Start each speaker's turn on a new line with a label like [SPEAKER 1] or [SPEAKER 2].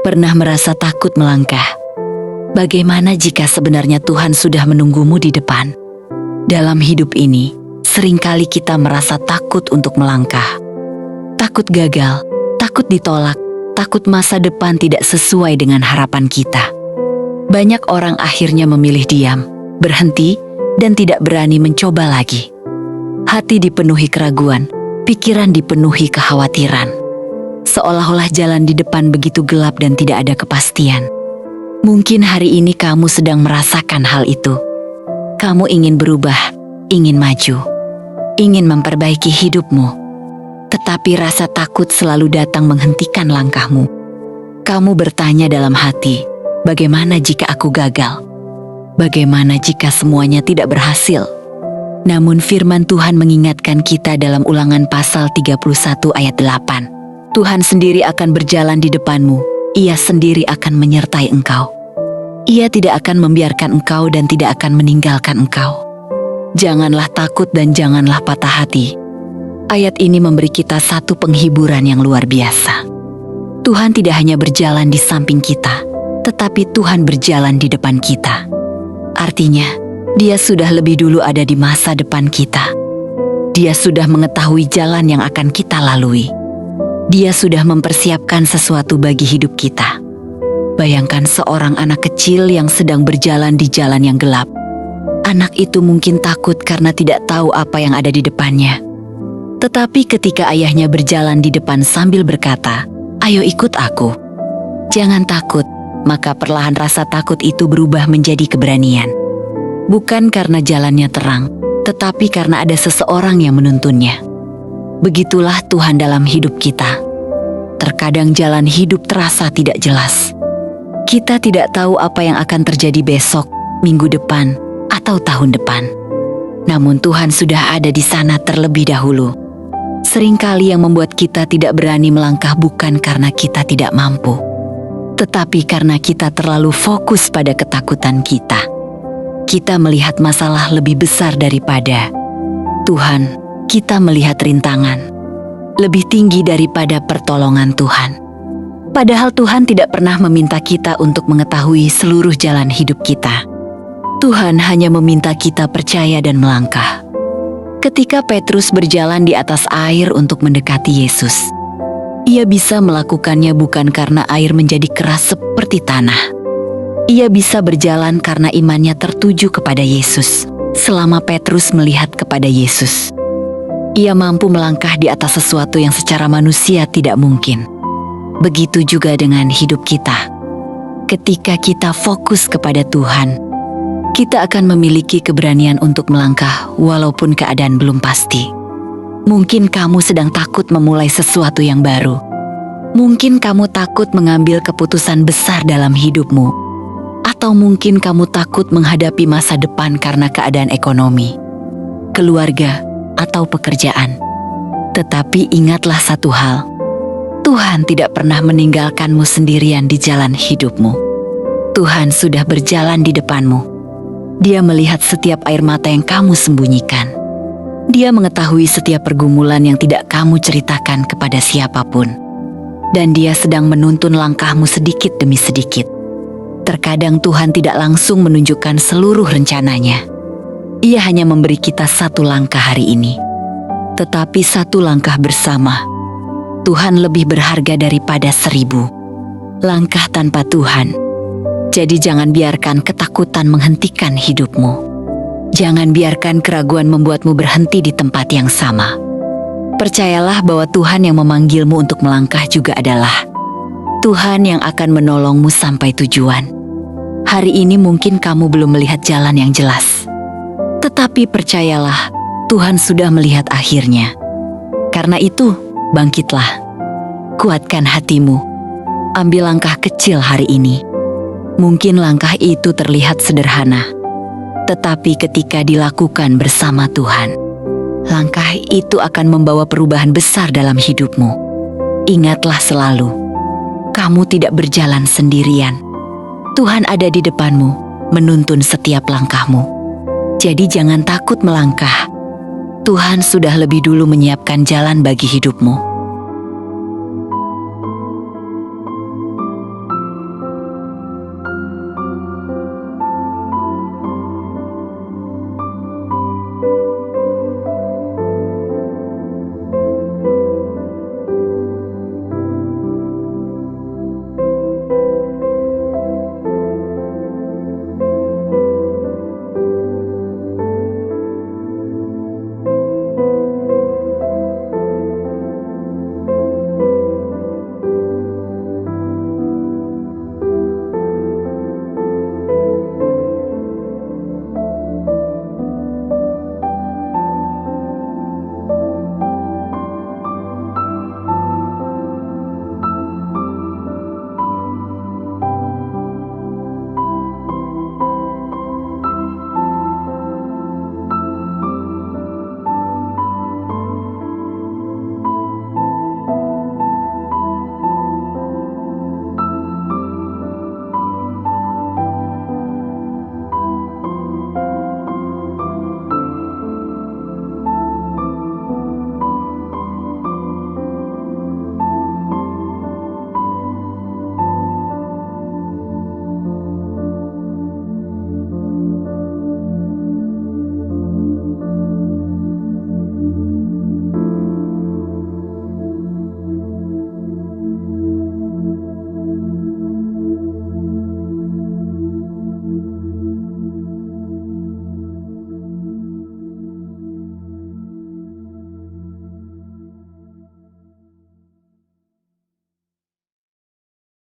[SPEAKER 1] Pernah merasa takut melangkah? Bagaimana jika sebenarnya Tuhan sudah menunggumu di depan? Dalam hidup ini, seringkali kita merasa takut untuk melangkah. Takut gagal, takut ditolak, takut masa depan tidak sesuai dengan harapan kita. Banyak orang akhirnya memilih diam, berhenti, dan tidak berani mencoba lagi. Hati dipenuhi keraguan, pikiran dipenuhi kekhawatiran. Seolah-olah jalan di depan begitu gelap dan tidak ada kepastian. Mungkin hari ini kamu sedang merasakan hal itu. Kamu ingin berubah, ingin maju, ingin memperbaiki hidupmu. Tetapi rasa takut selalu datang menghentikan langkahmu. Kamu bertanya dalam hati, bagaimana jika aku gagal? Bagaimana jika semuanya tidak berhasil? Namun firman Tuhan mengingatkan kita dalam Ulangan pasal 31 ayat 8. Tuhan sendiri akan berjalan di depanmu, Ia sendiri akan menyertai engkau. Ia tidak akan membiarkan engkau dan tidak akan meninggalkan engkau. Janganlah takut dan janganlah patah hati. Ayat ini memberi kita satu penghiburan yang luar biasa. Tuhan tidak hanya berjalan di samping kita, tetapi Tuhan berjalan di depan kita. Artinya, Dia sudah lebih dulu ada di masa depan kita. Dia sudah mengetahui jalan yang akan kita lalui. Dia sudah mempersiapkan sesuatu bagi hidup kita. Bayangkan seorang anak kecil yang sedang berjalan di jalan yang gelap. Anak itu mungkin takut karena tidak tahu apa yang ada di depannya. Tetapi ketika ayahnya berjalan di depan sambil berkata, "Ayo ikut aku." Jangan takut, maka perlahan rasa takut itu berubah menjadi keberanian. Bukan karena jalannya terang, tetapi karena ada seseorang yang menuntunnya. Begitulah Tuhan dalam hidup kita. Terkadang jalan hidup terasa tidak jelas. Kita tidak tahu apa yang akan terjadi besok, minggu depan, atau tahun depan. Namun Tuhan sudah ada di sana terlebih dahulu. Seringkali yang membuat kita tidak berani melangkah bukan karena kita tidak mampu, tetapi karena kita terlalu fokus pada ketakutan kita. Kita melihat masalah lebih besar daripada Tuhan. Kita melihat rintangan lebih tinggi daripada pertolongan Tuhan. Padahal Tuhan tidak pernah meminta kita untuk mengetahui seluruh jalan hidup kita. Tuhan hanya meminta kita percaya dan melangkah. Ketika Petrus berjalan di atas air untuk mendekati Yesus, ia bisa melakukannya bukan karena air menjadi keras seperti tanah. Ia bisa berjalan karena imannya tertuju kepada Yesus. Selama Petrus melihat kepada Yesus, ia mampu melangkah di atas sesuatu yang secara manusia tidak mungkin. Begitu juga dengan hidup kita. Ketika kita fokus kepada Tuhan, kita akan memiliki keberanian untuk melangkah walaupun keadaan belum pasti. Mungkin kamu sedang takut memulai sesuatu yang baru. Mungkin kamu takut mengambil keputusan besar dalam hidupmu. Atau mungkin kamu takut menghadapi masa depan karena keadaan ekonomi, keluarga, atau pekerjaan. Tetapi ingatlah satu hal. Tuhan tidak pernah meninggalkanmu sendirian di jalan hidupmu. Tuhan sudah berjalan di depanmu. Dia melihat setiap air mata yang kamu sembunyikan. Dia mengetahui setiap pergumulan yang tidak kamu ceritakan kepada siapapun. Dan Dia sedang menuntun langkahmu sedikit demi sedikit. Terkadang Tuhan tidak langsung menunjukkan seluruh rencananya. Ia hanya memberi kita satu langkah hari ini. Tetapi satu langkah bersama, Tuhan lebih berharga daripada 1000 langkah tanpa Tuhan. Jadi jangan biarkan ketakutan menghentikan hidupmu. Jangan biarkan keraguan membuatmu berhenti di tempat yang sama. Percayalah bahwa Tuhan yang memanggilmu untuk melangkah juga adalah Tuhan yang akan menolongmu sampai tujuan. Hari ini mungkin kamu belum melihat jalan yang jelas. Tetapi percayalah, Tuhan sudah melihat akhirnya. Karena itu, bangkitlah, kuatkan hatimu, ambil langkah kecil hari ini. Mungkin langkah itu terlihat sederhana, tetapi ketika dilakukan bersama Tuhan, langkah itu akan membawa perubahan besar dalam hidupmu. Ingatlah selalu, kamu tidak berjalan sendirian. Tuhan ada di depanmu, menuntun setiap langkahmu. Jadi jangan takut melangkah. Tuhan sudah lebih dulu menyiapkan jalan bagi hidupmu.